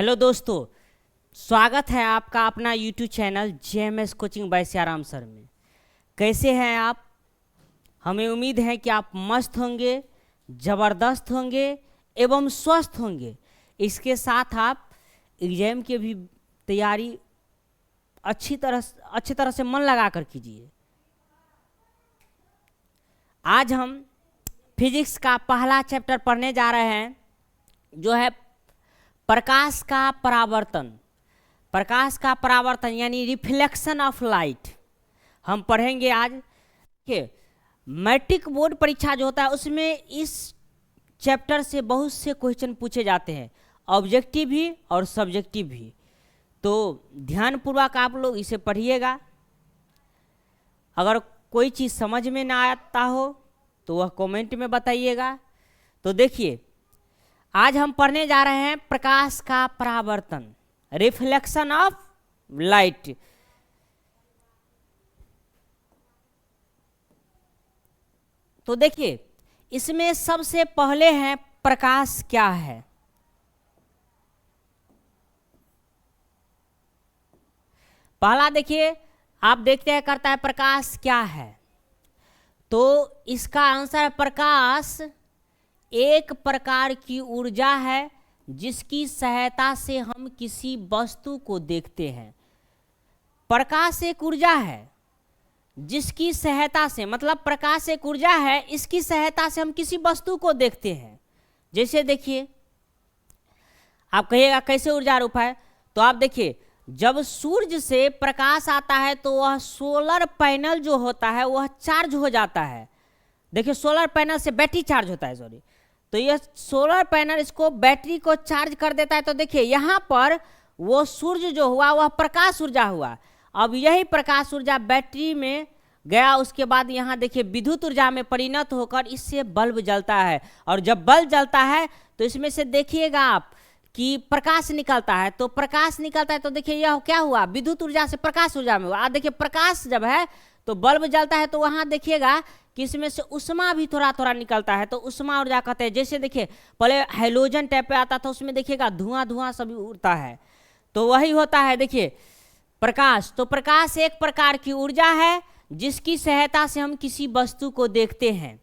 Hello दोस्तों, स्वागत है आपका अपना YouTube channel JMS coaching bye Siyaram sir में। कैसे हैं आप? हमें उम्मीद है कि आप मस्त होंगे, ज़बरदस्त होंगे एवं स्वस्थ होंगे। इसके साथ आप एग्जाम की भी तैयारी अच्छी तरह से मन लगा कर कीजिए। आज हम फिजिक्स का पहला चैप्टर पढ़ने जा रहे हैं, जो है प्रकाश का परावर्तन। प्रकाश का परावर्तन यानी रिफ्लेक्शन ऑफ लाइट हम पढ़ेंगे आज के। मैट्रिक बोर्ड परीक्षा जो होता है उसमें इस चैप्टर से बहुत से क्वेश्चन पूछे जाते हैं, ऑब्जेक्टिव भी और सब्जेक्टिव भी। तो ध्यानपूर्वक आप लोग इसे पढ़िएगा। अगर कोई चीज़ समझ में ना आता हो तो वह कमेंट में बताइएगा। तो देखिए, आज हम पढ़ने जा रहे हैं प्रकाश का परावर्तन, रिफ्लेक्शन ऑफ लाइट। तो देखिए, इसमें सबसे पहले है प्रकाश क्या है। पहला देखिए, आप देखते हैं करता है प्रकाश क्या है, तो इसका आंसर है प्रकाश एक प्रकार की ऊर्जा है जिसकी सहायता से हम किसी वस्तु को देखते हैं। प्रकाश एक ऊर्जा है जिसकी सहायता से, मतलब प्रकाश एक ऊर्जा है, इसकी सहायता से हम किसी वस्तु को देखते हैं। जैसे देखिए, आप कहिएगा कैसे ऊर्जा रूप है, तो आप देखिए, जब सूर्य से प्रकाश आता है तो वह सोलर पैनल जो होता है वह चार्ज हो जाता है। देखिए, सोलर पैनल से बैटरी चार्ज होता है, सॉरी, तो यह सोलर पैनल इसको बैटरी को चार्ज कर देता है। तो देखिए, यहाँ पर वो सूर्य जो हुआ वह प्रकाश ऊर्जा हुआ। अब यही प्रकाश ऊर्जा बैटरी में गया, उसके बाद यहाँ देखिए विद्युत ऊर्जा में परिणत होकर इससे बल्ब जलता है। और जब बल्ब जलता है तो इसमें से देखिएगा आप कि प्रकाश निकलता है। तो प्रकाश निकलता है तो देखिए यह क्या हुआ, विद्युत ऊर्जा से प्रकाश ऊर्जा में हुआ। आप देखिए, प्रकाश जब है तो बल्ब जलता है, तो वहाँ देखिएगा कि इसमें से उष्मा भी थोड़ा थोड़ा निकलता है, तो उष्मा ऊर्जा कहते हैं। जैसे देखिए, पहले हैलोजन टाइप पे आता था, उसमें देखिएगा धुआं धुआं सभी उड़ता है, तो वही होता है देखिए प्रकाश। तो प्रकाश एक प्रकार की ऊर्जा है जिसकी सहायता से हम किसी वस्तु को देखते हैं।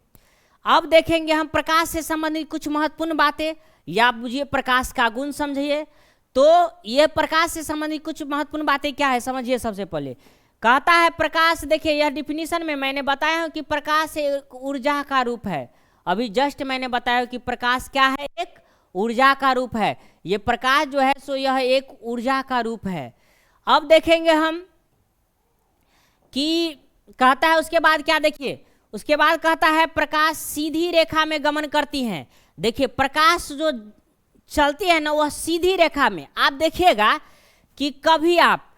अब देखेंगे हम प्रकाश से संबंधित कुछ महत्वपूर्ण बातें, या बुझिए प्रकाश का गुण समझिए। तो ये प्रकाश से संबंधित कुछ महत्वपूर्ण बातें क्या है समझिए। सबसे पहले कहता है प्रकाश, देखिए यह डिफिनीशन में मैंने बताया हूं कि प्रकाश एक ऊर्जा का रूप है। अभी जस्ट मैंने बताया कि प्रकाश क्या है, एक ऊर्जा का रूप है। ये प्रकाश जो है सो यह एक ऊर्जा का रूप है। अब देखेंगे हम कि कहता है उसके बाद क्या, देखिए उसके बाद कहता है प्रकाश सीधी रेखा में गमन करती हैं। देखिए, प्रकाश जो चलती है ना वह सीधी रेखा में। आप देखिएगा कि कभी आप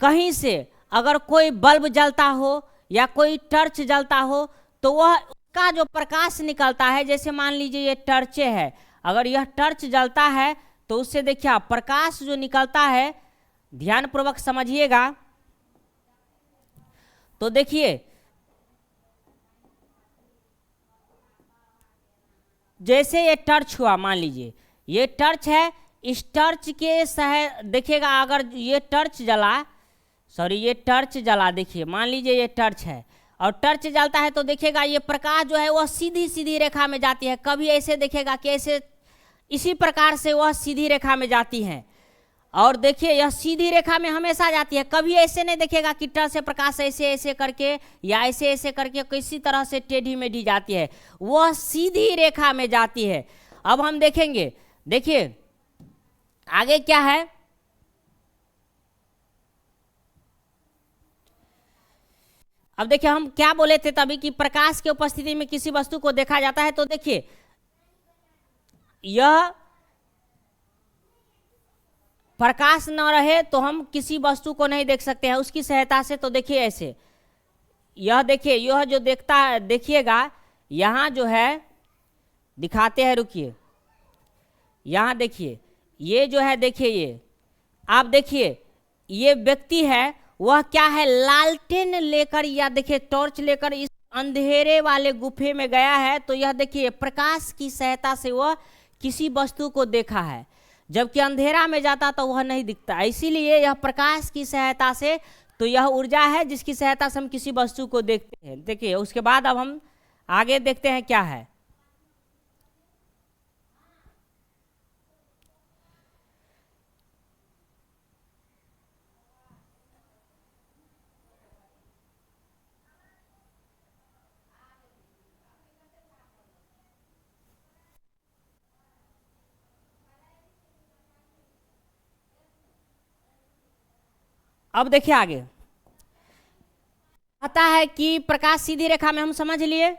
कहीं से अगर कोई बल्ब जलता हो या कोई टर्च जलता हो तो वह उसका जो प्रकाश निकलता है, जैसे मान लीजिए ये टर्चे है, अगर यह टर्च जलता है तो उससे देखिए आप प्रकाश जो निकलता है, ध्यानपूर्वक समझिएगा। तो देखिए, जैसे ये टर्च हुआ, मान लीजिए ये टर्च है, इस टर्च के देखिएगा अगर ये टर्च जला, सॉरी ये टर्च जला, देखिए मान लीजिए ये टर्च है और टर्च जलता है, तो देखिएगा ये प्रकाश जो है वह सीधी सीधी रेखा में जाती है। कभी ऐसे देखिएगा कि ऐसे इसी प्रकार से वह सीधी रेखा में जाती है, और देखिए यह सीधी रेखा में हमेशा जाती है। कभी ऐसे नहीं देखिएगा कि टर्च से प्रकाश ऐसे ऐसे करके या ऐसे ऐसे करके किसी तरह से टेढ़ी मेढ़ी जाती है, वह सीधी रेखा में जाती है। अब हम देखेंगे, देखिए आगे क्या है। अब देखिए हम क्या बोले थे तभी कि प्रकाश की उपस्थिति में किसी वस्तु को देखा जाता है। तो देखिए, यह प्रकाश न रहे तो हम किसी वस्तु को नहीं देख सकते हैं उसकी सहायता से। तो देखिए ऐसे, यह देखिए, यह जो देखता है, देखिएगा यहाँ जो है दिखाते हैं, रुकिए, यहाँ देखिए ये जो है, देखिए ये आप देखिए ये व्यक्ति है, वह क्या है, लालटेन लेकर या देखिए टॉर्च लेकर इस अंधेरे वाले गुफे में गया है। तो यह देखिए प्रकाश की सहायता से वह किसी वस्तु को देखा है। जबकि अंधेरा में जाता तो वह नहीं दिखता। इसीलिए यह प्रकाश की सहायता से, तो यह ऊर्जा है जिसकी सहायता से हम किसी वस्तु को देखते हैं। देखिए उसके बाद अब हम आगे देखते हैं क्या है। अब देखिए आगे कहता है कि प्रकाश सीधी रेखा में हम समझ लिए।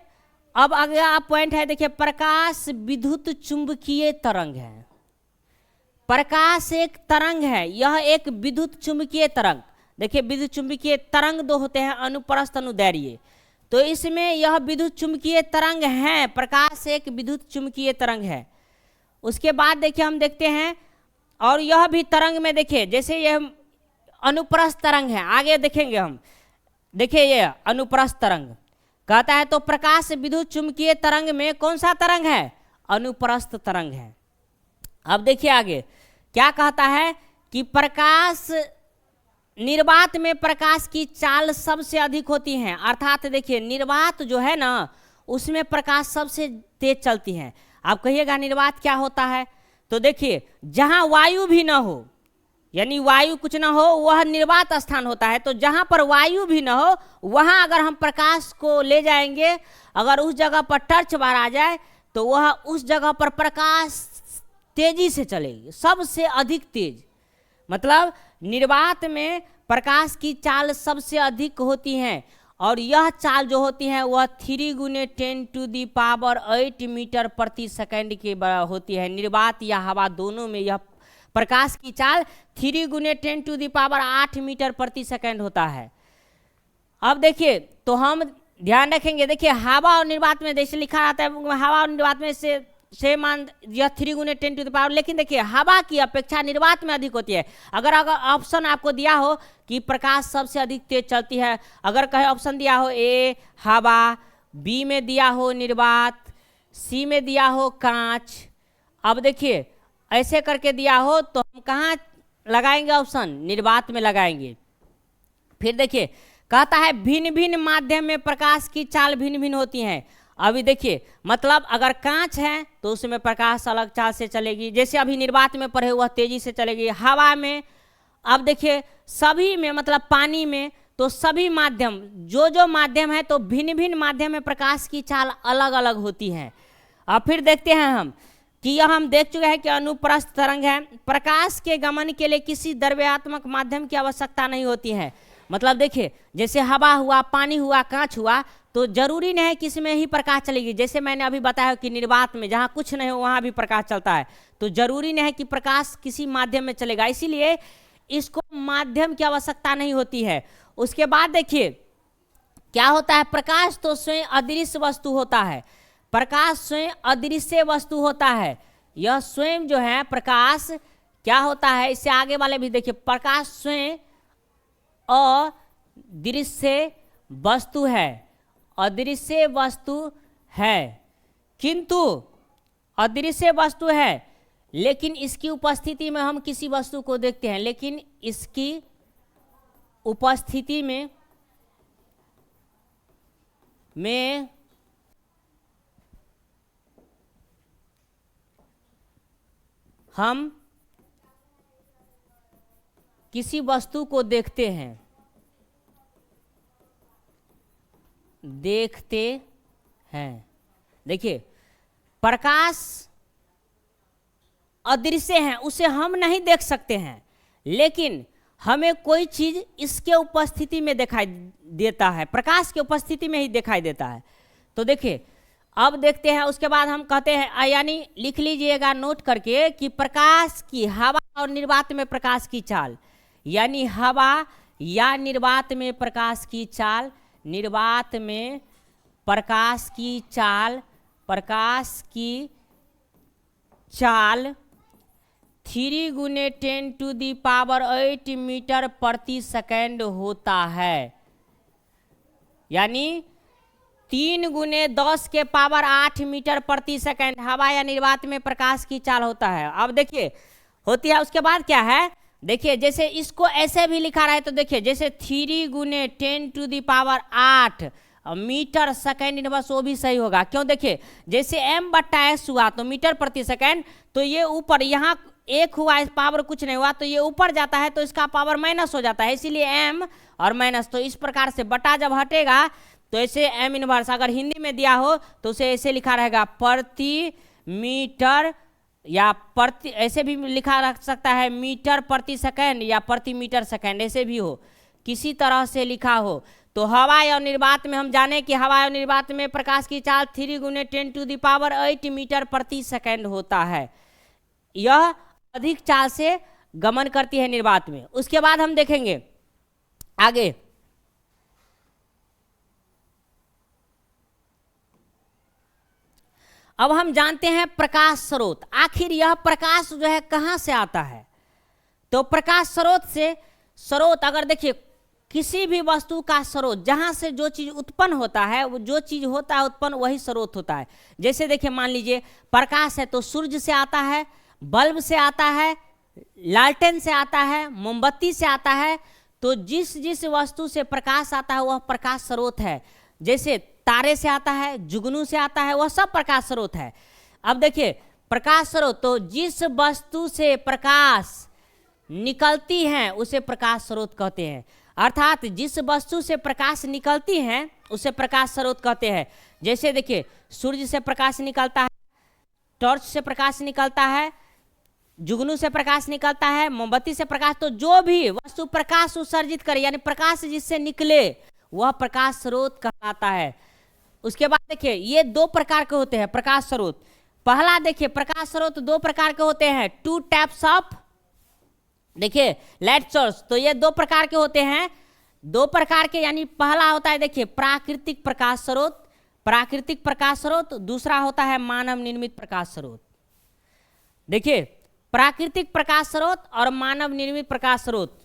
अब अगला पॉइंट है, देखिए प्रकाश विद्युत चुंबकीय तरंग है। प्रकाश एक तरंग है, यह एक विद्युत चुंबकीय तरंग। देखिए विद्युत चुंबकीय तरंग दो होते हैं, अनुप्रस्थ अनुदैर्घ्य। तो इसमें यह विद्युत चुंबकीय तरंग है, प्रकाश एक विद्युत चुंबकीय तरंग है। उसके बाद देखिए हम देखते हैं, और यह भी तरंग में देखिए जैसे यह अनुप्रस्थ तरंग है, आगे देखेंगे हम। देखिए ये अनुप्रस्थ तरंग कहता है, तो प्रकाश विद्युत चुंबकीय तरंग में कौन सा तरंग है? अनुप्रस्थ तरंग है। अब देखिए आगे क्या कहता है कि प्रकाश निर्वात में प्रकाश की चाल सबसे अधिक होती है। अर्थात देखिए निर्वात जो है ना, उसमें प्रकाश सबसे तेज चलती है। आप कहिएगा निर्वात क्या होता है? तो देखिए जहां वायु भी ना हो, यानी वायु कुछ ना हो, वह निर्वात स्थान होता है। तो जहां पर वायु भी ना हो, वहां अगर हम प्रकाश को ले जाएंगे, अगर उस जगह पर टॉर्च बार आ जाए, तो वह उस जगह पर प्रकाश तेजी से चलेगी, सबसे अधिक तेज। मतलब निर्वात में प्रकाश की चाल सबसे अधिक होती है, और यह चाल जो होती है वह 3 × 10⁸ मीटर प्रति सेकंड की होती है। निर्वात या हवा दोनों में यह प्रकाश की चाल 3 × 10⁸ मीटर प्रति सेकंड होता है। अब देखिए तो हम ध्यान रखेंगे, देखिए हवा और निर्वात में जैसे लिखा रहता है, हवा और निर्वात में से मान यह 3 × 10⁻, लेकिन देखिए हवा की अपेक्षा निर्वात में अधिक होती है। अगर ऑप्शन आपको दिया हो कि प्रकाश सबसे अधिक तेज चलती है, अगर कहे ऑप्शन दिया हो ए हवा, बी में दिया हो निर्वात, सी में दिया हो कांच, अब देखिए ऐसे करके दिया हो, तो हम कहाँ लगाएंगे ऑप्शन? निर्वात में लगाएंगे। फिर देखिए कहता है भिन्न भिन्न माध्यम में प्रकाश की चाल भिन्न भिन्न होती हैं। अभी देखिए मतलब अगर कांच है तो उसमें प्रकाश अलग चाल से चलेगी, जैसे अभी निर्वात में पढ़े हुआ तेजी से चलेगी। हवा में, अब देखिए सभी में, मतलब पानी में, तो सभी माध्यम जो माध्यम है, तो भिन्न भिन्न माध्यम में प्रकाश की चाल अलग अलग होती है। अब फिर देखते हैं हम कि यह हम देख चुके हैं कि अनुप्रस्थ तरंग है। प्रकाश के गमन के लिए किसी द्रव्यात्मक माध्यम की आवश्यकता नहीं होती है। मतलब देखिए जैसे हवा हुआ, पानी हुआ, कांच हुआ, तो जरूरी नहीं है कि इसमें ही प्रकाश चलेगी। जैसे मैंने अभी बताया कि निर्वात में जहाँ कुछ नहीं हो वहाँ भी प्रकाश चलता है, तो जरूरी नहीं है कि प्रकाश किसी माध्यम में चलेगा, इसीलिए इसको माध्यम की आवश्यकता नहीं होती है। उसके बाद देखिए क्या होता है, प्रकाश तो स्वयं अदृश्य वस्तु होता है। प्रकाश स्वयं अदृश्य वस्तु होता है। यह स्वयं जो है प्रकाश क्या होता है, इससे आगे वाले भी देखिए, प्रकाश स्वयं अदृश्य वस्तु है, अदृश्य वस्तु है, किंतु अदृश्य वस्तु है, लेकिन इसकी उपस्थिति में हम किसी वस्तु को देखते हैं, लेकिन इसकी उपस्थिति में हम किसी वस्तु को देखते हैं, देखिए प्रकाश अदृश्य है, उसे हम नहीं देख सकते हैं, लेकिन हमें कोई चीज इसके उपस्थिति में दिखाई देता है, प्रकाश की उपस्थिति में ही दिखाई देता है। तो देखिए अब देखते हैं, उसके बाद हम कहते हैं, यानी लिख लीजिएगा नोट करके कि प्रकाश की हवा और निर्वात में प्रकाश की चाल, यानी हवा या निर्वात में प्रकाश की चाल, निर्वात में प्रकाश की चाल, प्रकाश की चाल 3 × 10⁸ मीटर प्रति सेकंड होता है, यानी 3 × 10⁸ मीटर प्रति सेकंड हवा या निर्वात में प्रकाश की चाल होता है। अब देखिए होती है। उसके बाद क्या है, देखिए जैसे इसको ऐसे भी लिखा रहा है तो देखिए जैसे 3 गुने 10⁸ मीटर सेकेंड इनवर्स, वो भी सही होगा। क्यों, देखिए जैसे m/s हुआ तो मीटर प्रति सेकेंड, तो ये ऊपर यहाँ 1 हुआ, इस पावर कुछ नहीं हुआ तो ये ऊपर जाता है तो इसका पावर माइनस हो जाता है, इसीलिए m और माइनस। तो इस प्रकार से बटा जब हटेगा तो ऐसे m इनवर्स, अगर हिंदी में दिया हो तो उसे ऐसे लिखा रहेगा प्रति मीटर, या प्रति, ऐसे भी लिखा रख सकता है मीटर प्रति सेकेंड या प्रति मीटर सेकेंड, ऐसे भी हो, किसी तरह से लिखा हो। तो हवाई और निर्वात में हम जाने कि हवाई और निर्वात में प्रकाश की चाल 3 गुने 10⁸ मीटर प्रति सेकेंड होता है। यह अधिक चाल से गमन करती है निर्वात में। उसके बाद हम देखेंगे आगे, अब हम जानते हैं प्रकाश स्रोत। आखिर यह प्रकाश जो है कहाँ से आता है, तो प्रकाश स्रोत से, स्रोत अगर देखिए किसी भी वस्तु का स्रोत, जहाँ से जो चीज उत्पन्न होता है, वो जो चीज होता है उत्पन्न वही स्रोत होता है। जैसे देखिए मान लीजिए प्रकाश है तो सूर्य से आता है, बल्ब से आता है, लालटेन से आता है, मोमबत्ती से आता है। तो जिस जिस वस्तु से प्रकाश आता है वह प्रकाश स्रोत है। जैसे तारे से आता है, जुगनू से आता है, वह सब प्रकाश स्रोत है। अब देखिए प्रकाश स्रोत, तो जिस वस्तु से प्रकाश निकलती है उसे प्रकाश स्रोत कहते हैं। अर्थात जिस वस्तु से प्रकाश निकलती है उसे प्रकाश स्रोत कहते हैं। जैसे देखिए सूर्य से प्रकाश निकलता है, टॉर्च से प्रकाश निकलता है, जुगनू से प्रकाश निकलता है, मोमबत्ती से प्रकाश, तो जो भी वस्तु प्रकाश उत्सर्जित करे यानी प्रकाश जिससे निकले वह प्रकाश स्रोत कहलाता है। उसके बाद देखिए ये 2 प्रकार के होते हैं प्रकाश स्रोत। पहला देखिए प्रकाश स्रोत 2 प्रकार के होते हैं, 2 टाइप्स ऑफ, देखिए लाइट सोर्स। तो ये 2 प्रकार के होते हैं, 2 प्रकार के, यानी पहला होता है देखिए प्राकृतिक प्रकाश स्रोत, प्राकृतिक प्रकाश स्रोत, दूसरा होता है मानव निर्मित प्रकाश स्रोत। देखिए प्राकृतिक प्रकाश स्रोत और मानव निर्मित प्रकाश स्रोत,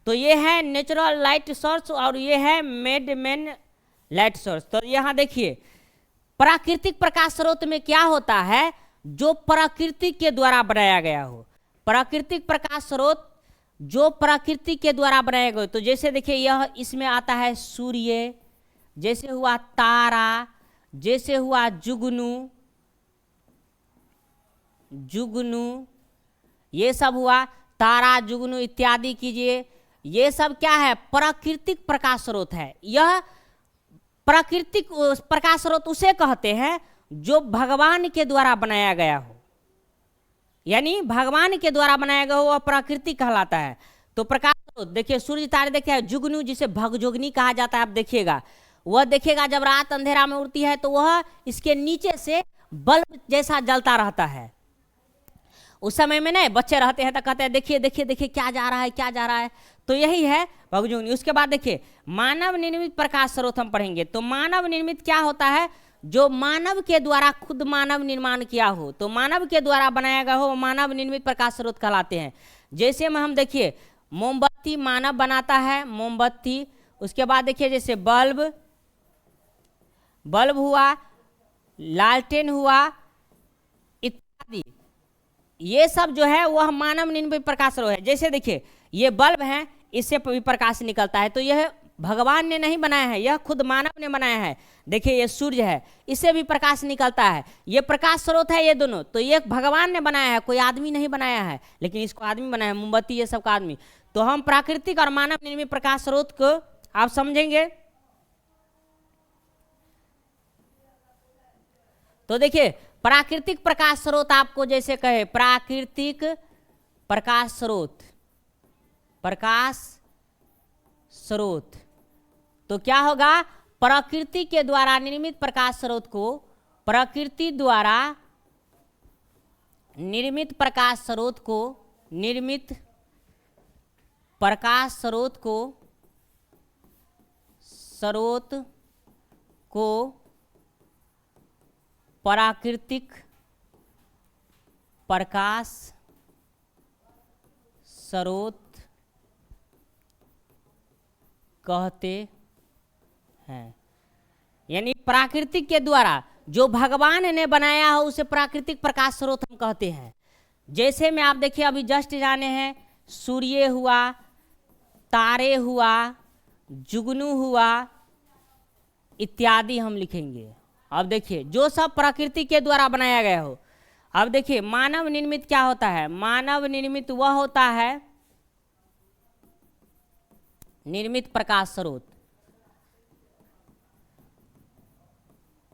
तो ये है नेचुरल लाइट सोर्स और ये है मेड मैन लाइट सोर्स। तो यहाँ देखिए प्राकृतिक प्रकाश स्रोत में क्या होता है, जो प्रकृति के द्वारा बनाया गया हो। प्राकृतिक प्रकाश स्रोत जो प्रकृति के द्वारा बनाया गया, तो जैसे देखिए यह इसमें आता है सूर्य, जैसे हुआ तारा, जैसे हुआ जुगनू, जुगनू, ये सब हुआ तारा, जुगनू इत्यादि कीजिए, ये सब क्या है, प्राकृतिक प्रकाश स्रोत है। यह प्राकृतिक प्रकाश स्रोत उसे कहते हैं जो भगवान के द्वारा बनाया गया हो, यानी भगवान के द्वारा बनाया गया हो वह प्रकृति कहलाता है। तो प्रकाश स्रोत देखिए सूर्य, तारे देखिए, जुगनू जिसे भगजोगनी कहा जाता है, आप देखिएगा वह देखिएगा जब रात अंधेरा में उड़ती है तो वह इसके नीचे से बल्ब जैसा जलता रहता है। उस समय में नहीं बच्चे रहते हैं तो कहते हैं देखिए देखिए देखिए क्या जा रहा है, क्या जा रहा है, तो यही है भगजोगनी। उसके बाद देखिए मानव निर्मित प्रकाश स्रोत हम पढ़ेंगे। तो मानव निर्मित क्या होता है, जो मानव के द्वारा खुद मानव निर्माण किया हो, तो मानव के द्वारा बनाया गया हो, मानव निर्मित प्रकाश स्रोत कहलाते हैं। जैसे में हम देखिए मोमबत्ती मानव बनाता है, मोमबत्ती। उसके बाद देखिए जैसे बल्ब, बल्ब हुआ, लालटेन हुआ इत्यादि, ये सब जो है वह मानव निर्मित प्रकाश स्रोत है। जैसे देखिए ये बल्ब है, इससे भी प्रकाश निकलता है, तो यह भगवान ने नहीं बनाया है, यह खुद मानव ने बनाया है। देखिए ये सूर्य है, इससे भी प्रकाश निकलता है, ये प्रकाश स्रोत है ये दोनों। तो ये भगवान ने बनाया है, कोई आदमी नहीं बनाया है, लेकिन इसको आदमी बनाया है, मोमबत्ती ये सब का आदमी। तो हम प्राकृतिक और मानव निर्मित प्रकाश स्रोत को आप समझेंगे। तो देखिए प्राकृतिक प्रकाश स्रोत आपको जैसे कहे प्राकृतिक प्रकाश स्रोत, प्रकाश स्रोत, तो क्या होगा, प्रकृति के द्वारा निर्मित प्रकाश स्रोत को, प्रकृति द्वारा निर्मित प्रकाश स्रोत को, निर्मित प्रकाश स्रोत को, स्रोत को प्राकृतिक प्रकाश स्रोत कहते हैं। यानी प्राकृतिक के द्वारा जो भगवान ने बनाया हो उसे प्राकृतिक प्रकाश स्रोत हम कहते हैं। जैसे में आप देखिए अभी जस्ट जाने हैं, सूर्य हुआ, तारे हुआ, जुगनू हुआ इत्यादि हम लिखेंगे। अब देखिए जो सब प्रकृति के द्वारा बनाया गया हो। अब देखिए मानव निर्मित क्या होता है? मानव निर्मित वह होता है निर्मित प्रकाश स्रोत।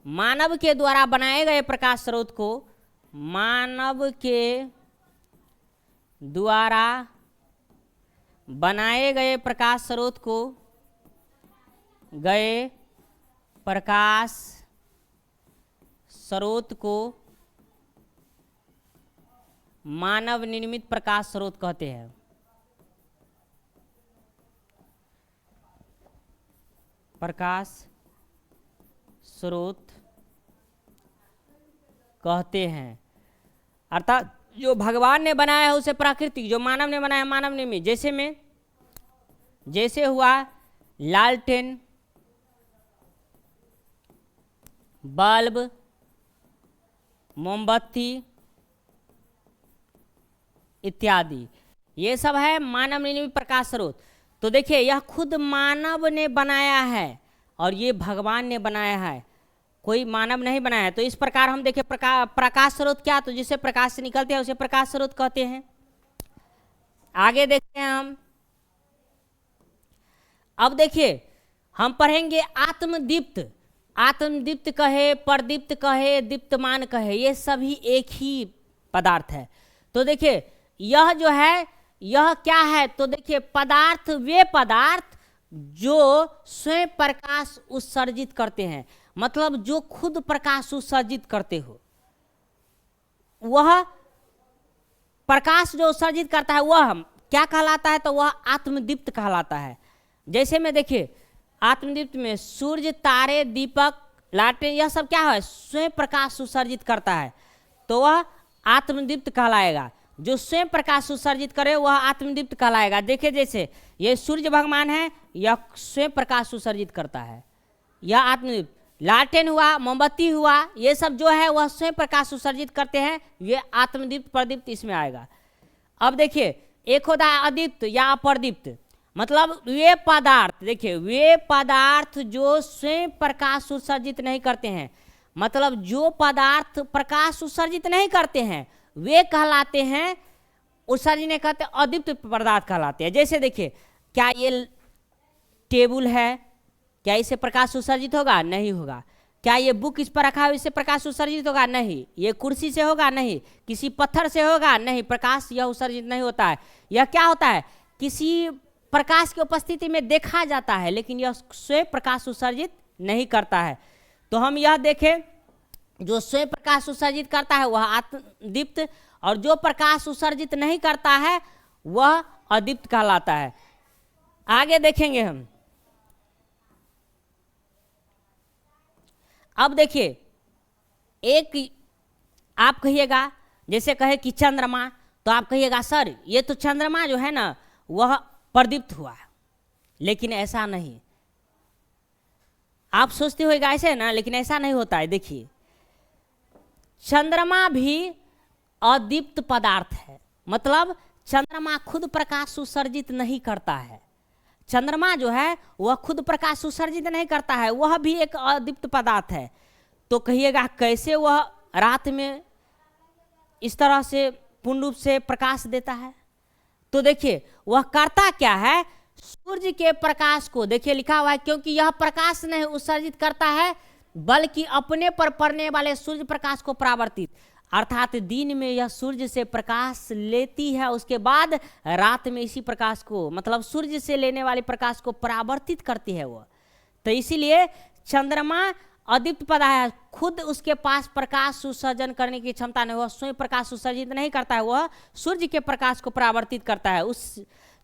मानव के द्वारा बनाए गए प्रकाश स्रोत को, मानव के द्वारा बनाए गए प्रकाश स्रोत को मानव निर्मित प्रकाश स्रोत कहते हैं। प्रकाश स्रोत कहते हैं, अर्थात जो भगवान ने बनाया है उसे प्राकृतिक, जो मानव ने बनाया मानव निर्मित। जैसे हुआ लालटेन, बल्ब, मोमबत्ती इत्यादि, ये सब है मानव निर्मित प्रकाश स्रोत। तो देखिए यह खुद मानव ने बनाया है और ये भगवान ने बनाया है, कोई मानव नहीं बनाया है। तो इस प्रकार हम देखिए प्रकाश स्रोत क्या, तो जिससे प्रकाश से निकलते हैं उसे प्रकाश स्रोत कहते हैं। आगे देखते हैं हम। अब देखिए हम पढ़ेंगे आत्मदीप्त। आत्मदीप्त कहे, परदीप्त कहे, दीप्तमान कहे, ये सभी एक ही पदार्थ है। तो देखिए यह जो है यह क्या है, तो देखिए पदार्थ वे पदार्थ जो स्वयं प्रकाश उत्सर्जित करते हैं, मतलब जो खुद प्रकाश उत्सर्जित करते हो, वह प्रकाश जो उत्सर्जित करता है वह क्या कहलाता है, तो वह आत्मदीप्त कहलाता है। जैसे में देखिए आत्मदीप्त में सूर्य, तारे, दीपक, लालटेन, यह सब क्या है, स्वयं प्रकाश उत्सर्जित करता है, तो वह आत्मदीप्त कहलाएगा। जो स्वयं प्रकाश उत्सर्जित करे वह आत्मदीप्त कहलाएगा। देखिए जैसे ये सूर्य भगवान है, यह स्वयं प्रकाश उत्सर्जित करता है, यह आत्मदीप्त। लालटेन हुआ, मोमबत्ती हुआ, ये सब जो है वह स्वयं प्रकाश उत्सर्जित करते हैं, ये आत्मदीप्त प्रदीप्त इसमें आएगा। अब देखिए एक होता है अदीप्त या अपर्दीप्त, मतलब वे पदार्थ, देखिए वे पदार्थ जो स्वयं प्रकाश उत्सर्जित नहीं करते हैं, मतलब जो पदार्थ प्रकाश उत्सर्जित नहीं करते हैं वे कहलाते हैं, उत्सर्जित नहीं करते, अदीप्त पदार्थ कहलाते हैं। जैसे देखिए क्या ये टेबल है, क्या इससे प्रकाश उत्सर्जित होगा? नहीं होगा। क्या ये बुक इस पर रखा है, इससे प्रकाश उत्सर्जित होगा? नहीं। ये कुर्सी से होगा? नहीं। किसी पत्थर से होगा? नहीं। प्रकाश यह उत्सर्जित नहीं होता है। यह क्या होता है, किसी प्रकाश की उपस्थिति में देखा जाता है, लेकिन यह स्वयं प्रकाश उत्सर्जित नहीं करता है। तो हम यह देखें, जो स्वयं प्रकाश उत्सर्जित करता है वह आत्मदीप्त, और जो प्रकाश उत्सर्जित नहीं करता है वह अदीप्त कहलाता है। आगे देखेंगे हम। अब देखिए एक आप कहिएगा, जैसे कहे कि चंद्रमा, तो आप कहिएगा सर ये तो चंद्रमा जो है ना वह प्रदीप्त हुआ, लेकिन ऐसा नहीं। आप सोचते होगा ऐसे ना, लेकिन ऐसा नहीं होता है। देखिए चंद्रमा भी अदीप्त पदार्थ है, मतलब चंद्रमा खुद प्रकाश उत्सर्जित नहीं करता है। चंद्रमा जो है वह खुद प्रकाश उत्सर्जित नहीं करता है, वह भी एक अदीप्त पदार्थ है। तो कहिएगा कैसे वह रात में इस तरह से पूर्ण रूप से प्रकाश देता है? तो देखिए वह करता क्या है, सूर्य के प्रकाश को, देखिए लिखा हुआ है, क्योंकि यह प्रकाश नहीं उत्सर्जित करता है बल्कि अपने पर पड़ने वाले सूर्य प्रकाश को परावर्तित, अर्थात दिन में यह सूर्य से प्रकाश लेती है, उसके बाद रात में इसी प्रकाश को, मतलब सूर्य से लेने वाले प्रकाश को परावर्तित करती है वह। तो इसीलिए चंद्रमा अदीप्त पदार्थ है, खुद उसके पास प्रकाश उत्सर्जन करने की क्षमता नहीं, वह स्वयं प्रकाश उत्सर्जित नहीं करता है, वह सूर्य के प्रकाश को परावर्तित करता है।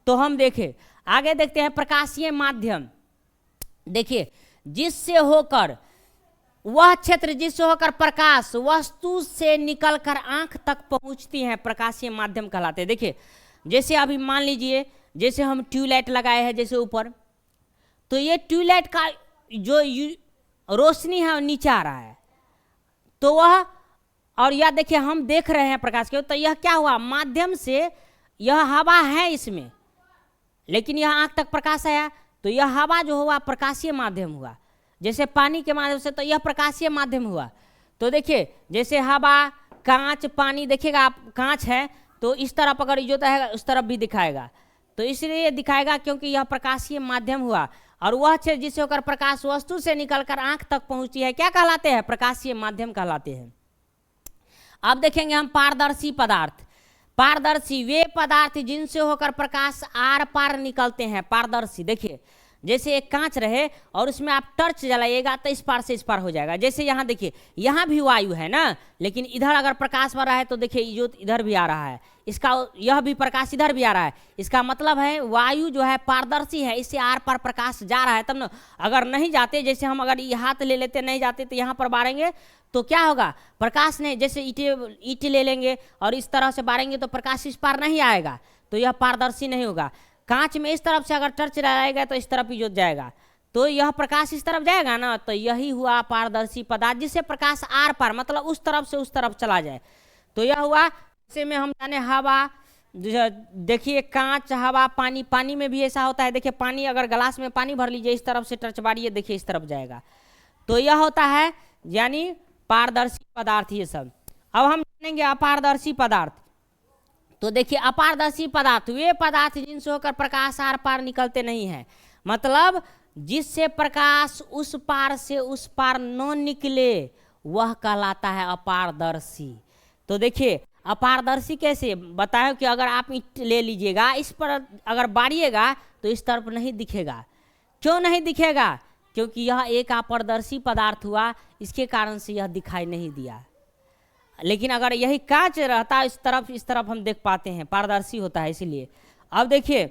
तो हम देखें आगे देखते हैं प्रकाशीय माध्यम। देखिए जिससे होकर वह क्षेत्र, जिससे होकर प्रकाश वस्तु से निकलकर आंख तक पहुंचती है, प्रकाशीय माध्यम कहलाते हैं। देखिए जैसे अभी मान लीजिए जैसे हम ट्यूबलाइट लगाए हैं जैसे ऊपर, तो ये ट्यूबलाइट का जो रोशनी है नीचे आ रहा है, तो वह और यह देखिए हम देख रहे हैं प्रकाश को, तो यह क्या हुआ, माध्यम से यह हवा है इसमें, लेकिन यह आंख तक प्रकाश आया, तो यह हवा जो हुआ प्रकाशीय माध्यम हुआ। जैसे पानी के माध्यम से, तो यह प्रकाशीय माध्यम हुआ। तो देखिए जैसे हवा, कांच, पानी, देखिएगा आप कांच है तो इस तरफ अगर इजोता है उस तरफ भी दिखाएगा, तो इसलिए दिखाएगा क्योंकि यह प्रकाशीय माध्यम हुआ। और वह क्षेत्र जिससे होकर प्रकाश वस्तु से निकलकर आंख तक पहुंचती है क्या कहलाते हैं, प्रकाशीय माध्यम कहलाते हैं। अब देखेंगे हम पारदर्शी पदार्थ। पारदर्शी वे पदार्थ जिनसे होकर प्रकाश आर पार निकलते हैं। पारदर्शी देखिए जैसे एक कांच रहे और उसमें आप टर्च जलाइएगा तो इस पार से इस पार हो जाएगा। जैसे यहाँ देखिए यहाँ भी वायु है ना, लेकिन इधर अगर प्रकाश बढ़ रहा है तो देखिए इजोत इधर भी आ रहा है, इसका यह भी प्रकाश इधर भी आ रहा है। इसका मतलब है वायु जो है पारदर्शी है, इससे आर पार प्रकाश जा रहा है तब ना। अगर नहीं जाते, जैसे हम अगर ये हाथ ले लेते नहीं जाते तो यहाँ पर बारेंगे तो क्या होगा, प्रकाश नहीं, जैसे ईंट ले लेंगे और इस तरह से बारेंगे तो प्रकाश इस पार नहीं आएगा, तो यह पारदर्शी नहीं होगा। कांच में इस तरफ से अगर टर्च लगाएगा तो इस तरफ ही जोत जाएगा, तो यह प्रकाश इस तरफ जाएगा ना, तो यही हुआ पारदर्शी पदार्थ जिससे प्रकाश आर पार मतलब उस तरफ से उस तरफ चला जाए। तो यह हुआ, जैसे में हम जाने हवा, देखिए कांच, हवा, पानी, पानी में भी ऐसा होता है। देखिए पानी अगर गिलास में पानी भर लीजिए, इस तरफ से टर्च मारिए, देखिए इस तरफ जाएगा, तो यह होता है यानी पारदर्शी पदार्थ ये सब। अब हम जानेंगे अपारदर्शी पदार्थ। तो देखिए अपारदर्शी पदार्थ वे पदार्थ जिनसे होकर प्रकाश आर पार निकलते नहीं है, मतलब जिससे प्रकाश उस पार से उस पार न निकले वह कहलाता है अपारदर्शी। तो देखिए अपारदर्शी कैसे बताएं कि अगर आप ईंट ले लीजिएगा, इस पर अगर बारिएगा तो इस तरफ नहीं दिखेगा। क्यों नहीं दिखेगा, क्योंकि यह एक अपारदर्शी पदार्थ हुआ, इसके कारण से यह दिखाई नहीं दिया। लेकिन अगर यही कांच रहता इस तरफ हम देख पाते हैं, पारदर्शी होता है इसीलिए। अब देखिए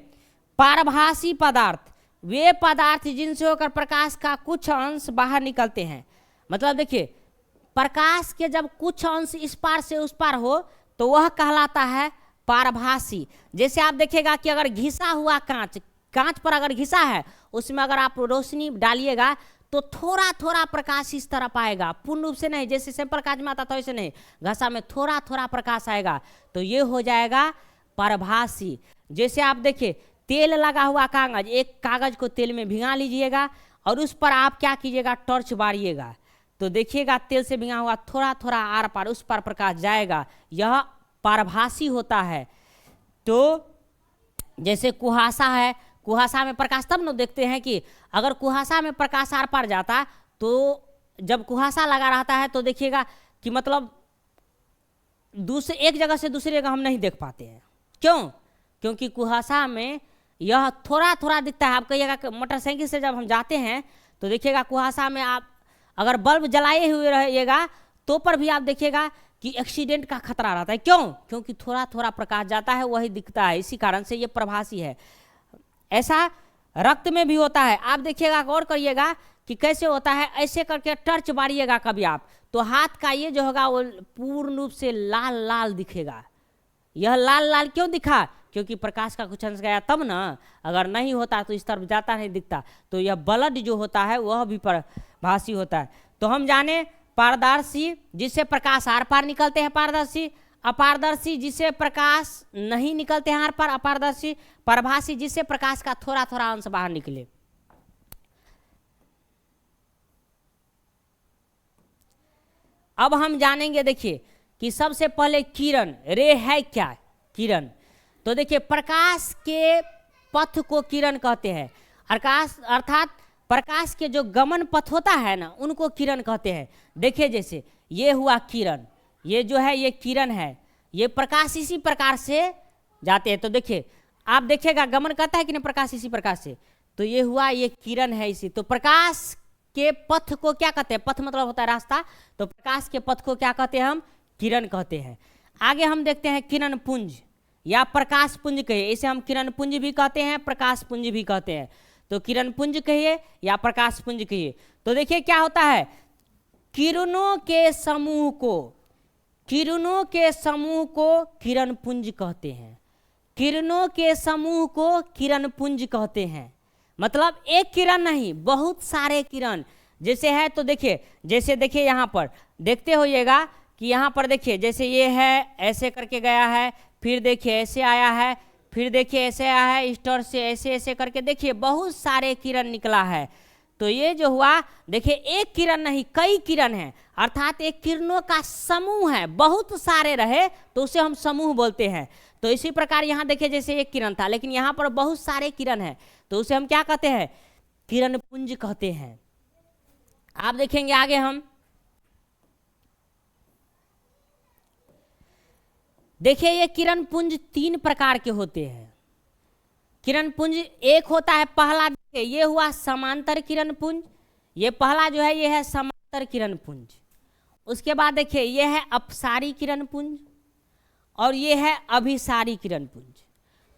पारभासी पदार्थ वे पदार्थ जिनसे होकर प्रकाश का कुछ अंश बाहर निकलते हैं, मतलब देखिए प्रकाश के जब कुछ अंश इस पार से उस पार हो तो वह कहलाता है पारभासी। जैसे आप देखिएगा कि अगर घिसा हुआ कांच पर अगर घिसा है, उसमें अगर आप रोशनी डालिएगा तो थोड़ा थोड़ा प्रकाश इस तरफ आएगा, पूर्ण रूप से नहीं, जैसे सिंपल कांच में आता था वैसे नहीं, घसा में थोड़ा थोड़ा प्रकाश आएगा, तो ये हो जाएगा परभासी। जैसे आप देखिए तेल लगा हुआ कागज, एक कागज को तेल में भिगा लीजिएगा और उस पर आप क्या कीजिएगा, टॉर्च बारिएगा, तो देखिएगा तेल से भिगा हुआ थोड़ा थोड़ा आर पार उस पर प्रकाश जाएगा, यह परभासी होता है। तो जैसे कुहासा है, कुहासा में प्रकाश तब न देखते हैं कि अगर कुहासा में प्रकाश आर पार जाता, तो जब कुहासा लगा रहता है तो देखिएगा कि मतलब दूसरे एक जगह से दूसरी जगह हम नहीं देख पाते हैं। क्यों, क्योंकि कुहासा में यह थोड़ा थोड़ा दिखता है। आप कहिएगा मोटरसाइकिल से जब हम जाते हैं तो देखिएगा कुहासा में आप अगर बल्ब जलाए हुए रहिएगा तो पर भी आप देखिएगा कि एक्सीडेंट का खतरा रहता है। क्यों, क्योंकि थोड़ा थोड़ा प्रकाश जाता है, वही दिखता है, इसी कारण से ये प्रभासी है। ऐसा रक्त में भी होता है। आप देखिएगा, गौर करिएगा कि कैसे होता है, ऐसे करके टर्च मारिएगा कभी आप, तो हाथ का ये जो होगा वो पूर्ण रूप से लाल लाल दिखेगा। यह लाल लाल क्यों दिखा, क्योंकि प्रकाश का कुछ अंश गया तब ना, अगर नहीं होता तो इस तरफ जाता नहीं दिखता। तो यह ब्लड जो होता है वह भी प्रभासी होता है। तो हम जाने पारदर्शी जिससे प्रकाश आर पार निकलते हैं पारदर्शी, अपारदर्शी जिससे प्रकाश नहीं निकलते हैं आर पार अपारदर्शी, परभासी जिससे प्रकाश का थोड़ा थोड़ा अंश बाहर निकले। अब हम जानेंगे देखिए कि सबसे पहले किरण, रे है क्या, किरण। तो देखिए प्रकाश के पथ को किरण कहते हैं, अर्थात प्रकाश के जो गमन पथ होता है ना उनको किरण कहते हैं। देखिए जैसे ये हुआ किरण, ये जो है ये किरण है, ये प्रकाश इसी प्रकार से जाते हैं। तो देखिए आप देखिएगा गमन करता है कि नहीं प्रकाश इसी प्रकार से, तो ये हुआ ये किरण है इसी। तो प्रकाश के पथ को क्या कहते हैं, पथ मतलब होता है रास्ता, तो प्रकाश के पथ को क्या कहते हैं हम, किरण कहते हैं। आगे हम देखते हैं किरण पुंज या प्रकाश पुंज कहिए, इसे हम किरण पुंज भी कहते हैं, प्रकाश पुंज भी कहते हैं। तो किरण पुंज कहिए या प्रकाश पुंज कहिए। तो देखिए क्या होता है, किरणों के समूह को, किरणों के समूह को किरण पुंज कहते हैं, किरणों के समूह को किरण पुंज कहते हैं। मतलब एक किरण नहीं, बहुत सारे किरण जैसे है। तो देखिए जैसे देखिए यहाँ पर देखते होइएगा कि यहाँ पर देखिए जैसे ये है ऐसे करके गया है, फिर देखिए ऐसे आया है, फिर देखिए ऐसे आया है, स्टार से ऐसे ऐसे करके देखिए बहुत सारे किरण निकला है। तो ये जो हुआ देखिए एक किरण नहीं कई किरण हैं, अर्थात एक किरणों का समूह है, बहुत सारे रहे तो उसे हम समूह बोलते हैं। तो इसी प्रकार यहाँ देखिए जैसे एक किरण था लेकिन यहाँ पर बहुत सारे किरण हैं तो उसे हम क्या कहते हैं, किरण पुंज कहते हैं। आप देखेंगे आगे हम देखिए ये किरण पुंज 3 प्रकार के होते हैं। किरण पुंज एक होता है पहला, देखिए ये हुआ समांतर किरण पुंज, ये पहला जो है ये है समांतर किरण पुंज। उसके बाद देखिए ये है अपसारी किरण पुंज और ये है अभिसारी किरण पुंज।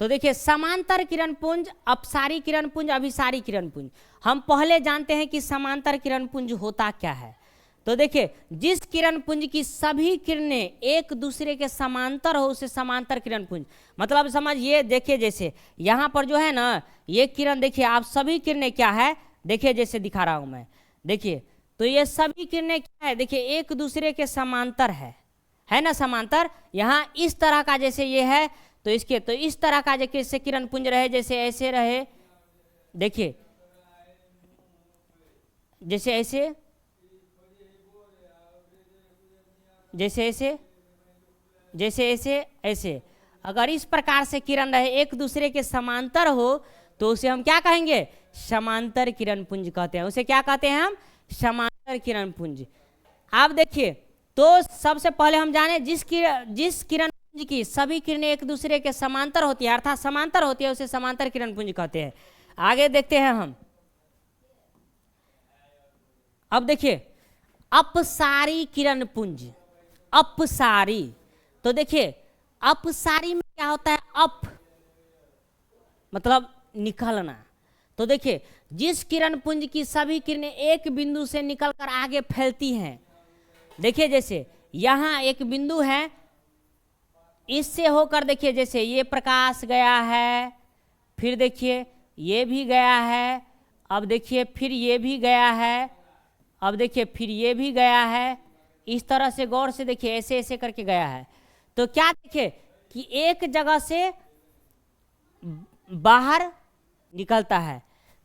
तो देखिए समांतर किरण पुंज, अपसारी किरण पुंज, अभिसारी किरण पुंज। हम पहले जानते हैं कि समांतर किरण पुंज होता क्या है। तो देखिए जिस किरण पुंज की सभी किरणें एक दूसरे के समांतर हो उसे समांतर किरण पुंज, मतलब समझिए देखिए जैसे यहाँ पर जो है ना ये किरण देखिए आप सभी किरणें क्या है, देखिए जैसे दिखा रहा हूँ मैं, देखिए तो ये सभी किरणें क्या है, देखिए एक दूसरे के समांतर है ना समांतर। यहाँ इस तरह का जैसे ये है तो इसके तो इस तरह का जैसे किरण पुंज रहे, जैसे ऐसे रहे, देखिए जैसे ऐसे, जैसे ऐसे, जैसे ऐसे ऐसे, अगर इस प्रकार से किरण रहे एक दूसरे के समांतर हो तो उसे हम क्या कहेंगे, समांतर किरण पुंज कहते हैं। उसे क्या कहते हैं हम, समांतर किरण पुंज। आप देखिए तो सबसे पहले हम जाने जिस किरण पुंज की सभी किरणें एक दूसरे के समांतर होती है अर्थात समांतर होती है उसे समांतर किरण पुंज कहते हैं। आगे देखते हैं हम, अब देखिए अपसारी किरण पुंज, अपसारी। तो देखिए अपसारी में क्या होता है, अप मतलब निकलना। तो देखिए जिस किरण पुंज की सभी किरणें एक बिंदु से निकलकर आगे फैलती हैं, देखिए जैसे यहाँ एक बिंदु है, इससे होकर देखिए जैसे ये प्रकाश गया है, फिर देखिए ये भी गया है, अब देखिए फिर ये भी गया है, अब देखिए फिर ये भी गया है, इस तरह से गौर से देखिए ऐसे ऐसे करके गया है। तो क्या देखिए कि एक जगह से बाहर निकलता है।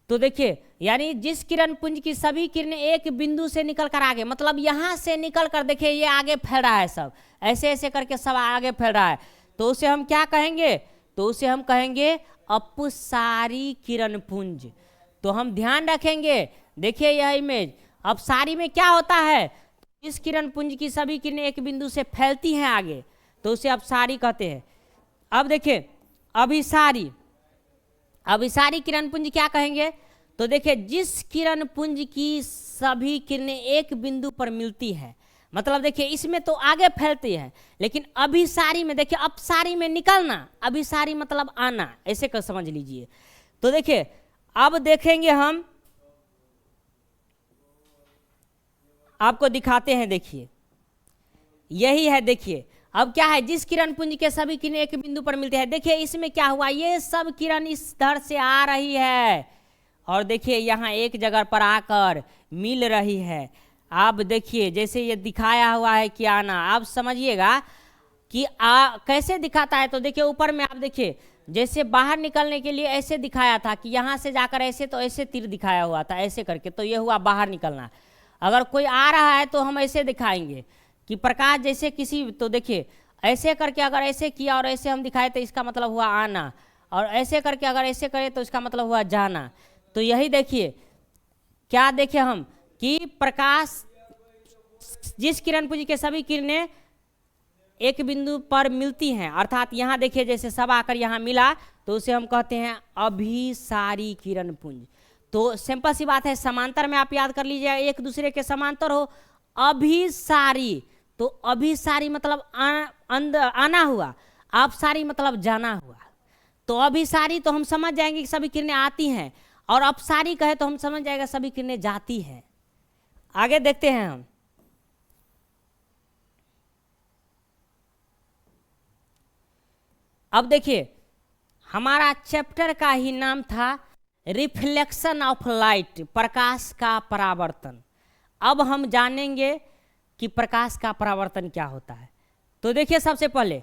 तो देखिए यानी जिस किरण पुंज की सभी किरणें एक बिंदु से निकलकर आगे, मतलब यहाँ से निकलकर देखिए ये आगे फैल रहा है, सब ऐसे ऐसे करके सब आगे फैल रहा है, तो उसे हम क्या कहेंगे, तो उसे हम कहेंगे अपसारी किरण पुंज। तो हम ध्यान रखेंगे, देखिए यह इमेज, अपसारी में क्या होता है, इस किरण पुंज की सभी किरणें एक बिंदु से फैलती हैं आगे तो उसे अपसारी कहते हैं। अब देखिए अभिसारी, अभिसारी किरण पुंज क्या कहेंगे, तो देखिए जिस किरण पुंज की सभी किरणें एक बिंदु पर मिलती हैं, मतलब देखिए इसमें तो आगे फैलती है लेकिन अभिसारी में देखिए अपसारी में निकलना, अभिसारी मतलब आना, ऐसे कर समझ लीजिए। तो देखिए अब देखेंगे हम, आपको दिखाते हैं, देखिए यही है, देखिए अब क्या है, जिस किरण पुंज के सभी किरणें एक बिंदु पर मिलते हैं, देखिए इसमें क्या हुआ, ये सब किरण इस धर से आ रही है और देखिए यहाँ एक जगह पर आकर मिल रही है। आप देखिए जैसे ये दिखाया हुआ है कि आना, आप समझिएगा कि कैसे दिखाता है। तो देखिए ऊपर में आप देखिए जैसे बाहर निकलने के लिए ऐसे दिखाया था कि यहाँ से जाकर ऐसे, तो ऐसे तीर दिखाया हुआ था ऐसे करके, तो ये हुआ बाहर निकलना। अगर कोई आ रहा है तो हम ऐसे दिखाएंगे कि प्रकाश जैसे किसी, तो देखिए ऐसे करके अगर ऐसे किया और ऐसे हम दिखाए तो इसका मतलब हुआ आना, और ऐसे करके अगर ऐसे करें तो इसका मतलब हुआ जाना। तो यही देखिए क्या देखें हम कि प्रकाश जिस किरण पुंज के सभी किरणें एक बिंदु पर मिलती हैं, अर्थात यहाँ देखिए जैसे सब आकर यहाँ मिला तो उसे हम कहते हैं अभिसारी किरण पुंज। तो सिंपल सी बात है, समांतर में आप याद कर लीजिए एक दूसरे के समांतर हो, अभिसारी, तो अभिसारी मतलब आना हुआ, अपसारी मतलब जाना हुआ। तो अभिसारी तो हम समझ जाएंगे कि सभी किरणें आती हैं, और अपसारी कहे तो हम समझ जाएगा सभी किरणें जाती हैं। आगे देखते हैं हम, अब देखिए हमारा चैप्टर का ही नाम था रिफ्लेक्शन ऑफ लाइट, प्रकाश का परावर्तन। अब हम जानेंगे कि प्रकाश का परावर्तन क्या होता है। तो देखिए सबसे पहले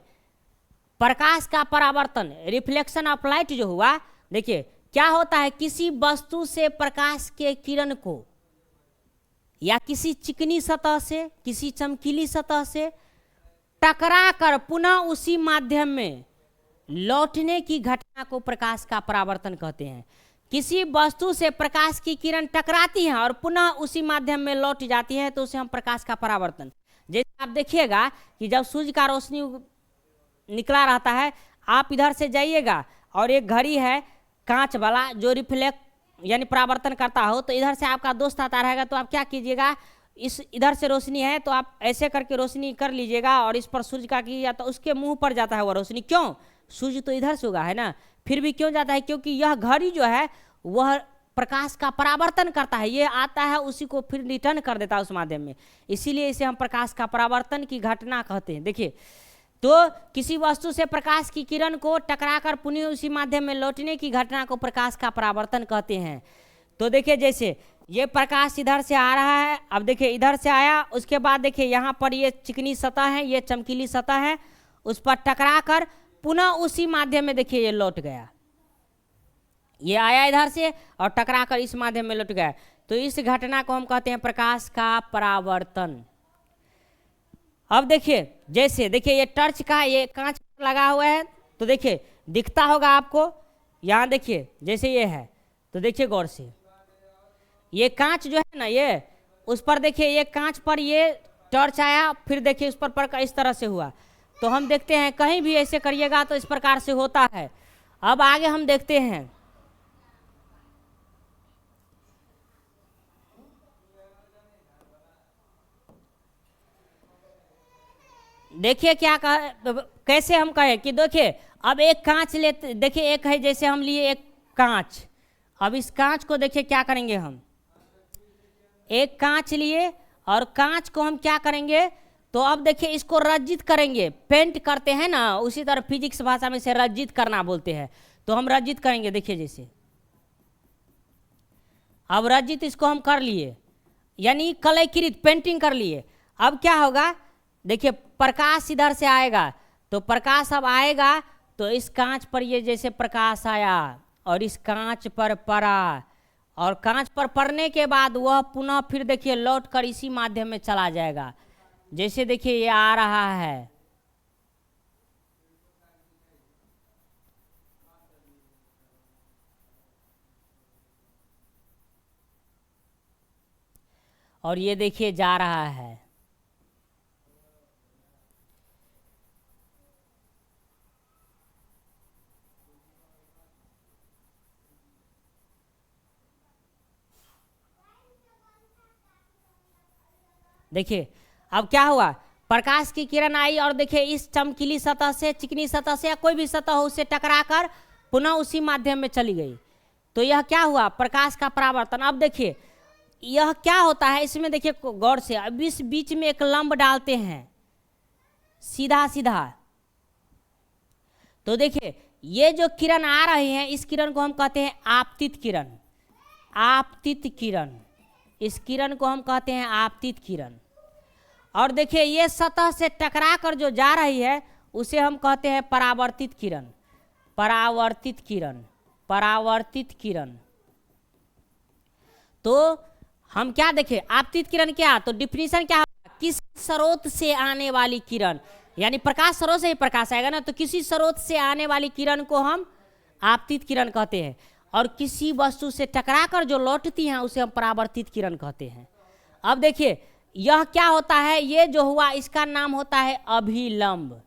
प्रकाश का परावर्तन, रिफ्लेक्शन ऑफ लाइट जो हुआ, देखिए क्या होता है, किसी वस्तु से प्रकाश के किरण को या किसी चिकनी सतह से, किसी चमकीली सतह से टकरा कर पुनः उसी माध्यम में लौटने की घटना को प्रकाश का परावर्तन कहते हैं। किसी वस्तु से प्रकाश की किरण टकराती है और पुनः उसी माध्यम में लौट जाती है तो उसे हम प्रकाश का परावर्तन। जैसे आप देखिएगा कि जब सूर्य का रोशनी निकला रहता है, आप इधर से जाइएगा और एक घड़ी है कांच वाला जो रिफ्लेक्ट यानी परावर्तन करता हो, तो इधर से आपका दोस्त आता रहेगा तो आप क्या कीजिएगा, इस इधर से रोशनी है तो आप ऐसे करके रोशनी कर लीजिएगा और इस पर सूर्य का कीजिएगा तो उसके मुंह पर जाता है वह रोशनी। क्यों? सूर्य तो इधर से उगा है ना, फिर भी क्यों जाता है? क्योंकि यह घड़ी जो है वह प्रकाश का परावर्तन करता है, ये आता है उसी को फिर रिटर्न कर देता है उस माध्यम में, इसीलिए इसे हम प्रकाश का परावर्तन की घटना कहते हैं। देखिए तो किसी वस्तु से प्रकाश की किरण को टकराकर पुनः उसी माध्यम में लौटने की घटना को प्रकाश का परावर्तन कहते हैं। तो देखिए जैसे ये प्रकाश इधर से आ रहा है, अब देखिए इधर से आया, उसके बाद देखिए यहाँ पर ये चिकनी सतह है, ये चमकीली सतह है, उस पर टकराकर पुनः उसी माध्यम में देखिए ये लौट गया, ये आया इधर से और टकराकर इस माध्यम में लौट गया, तो इस घटना को हम कहते हैं प्रकाश का परावर्तन। अब देखिए जैसे देखिए ये टर्च का ये कांच लगा हुआ है, तो देखिए दिखता होगा आपको, यहाँ देखिए जैसे ये है, तो देखिए गौर से ये कांच जो है ना, ये उस पर देखिए ये कांच पर ये टर्च आया, फिर देखिए उस पर इस तरह से हुआ, तो हम देखते हैं कहीं भी ऐसे करिएगा तो इस प्रकार से होता है। अब आगे हम देखते हैं, देखिए क्या कैसे हम कहें कि देखिए अब एक कांच लेते, देखिए एक है जैसे हम लिए एक कांच, अब इस कांच को देखिए क्या करेंगे, हम एक कांच लिए और कांच को हम क्या करेंगे, तो अब देखिए इसको रज्जित करेंगे, पेंट करते हैं ना, उसी तरह फिजिक्स भाषा में से रज्जित करना बोलते हैं, तो हम रज्जित करेंगे। देखिए जैसे अब रज्जित इसको हम कर लिए, यानी कलयकृत पेंटिंग कर लिए। अब क्या होगा, देखिए प्रकाश इधर से आएगा, तो प्रकाश अब आएगा तो इस कांच पर ये जैसे प्रकाश आया और इस कांच पर पड़ा, और कांच पर पड़ने के बाद वह पुनः फिर देखिए लौट कर इसी माध्यम में चला जाएगा। जैसे देखिए ये आ रहा है, और ये देखिए जा रहा है, देखिए अब क्या हुआ, प्रकाश की किरण आई और देखिए इस चमकीली सतह से, चिकनी सतह से या कोई भी सतह हो उससे टकराकर पुनः उसी माध्यम में चली गई, तो यह क्या हुआ, प्रकाश का परावर्तन। अब देखिए यह क्या होता है, इसमें देखिए गौर से, अब इस बीच में एक लंब डालते हैं सीधा सीधा, तो देखिए ये जो किरण आ रही है इस किरण को हम कहते हैं आपतित किरण, आपतित किरण, इस किरण को हम कहते हैं आपतित किरण। और देखिए ये सतह से टकरा कर जो जा रही है उसे हम कहते हैं परावर्तित किरण, परावर्तित किरण, परावर्तित किरण। तो हम क्या देखें, आपतित किरण क्या, तो डिफिनीशन क्या है, किस स्रोत से आने वाली किरण, यानी प्रकाश स्रोत से ही प्रकाश आएगा ना, तो किसी स्रोत से आने वाली किरण को हम आपतित किरण कहते हैं, और किसी वस्तु से टकराकर जो लौटती हैं उसे हम परावर्तित किरण कहते हैं। अब देखिए यह क्या होता है, ये जो हुआ इसका नाम होता है अभिलंब,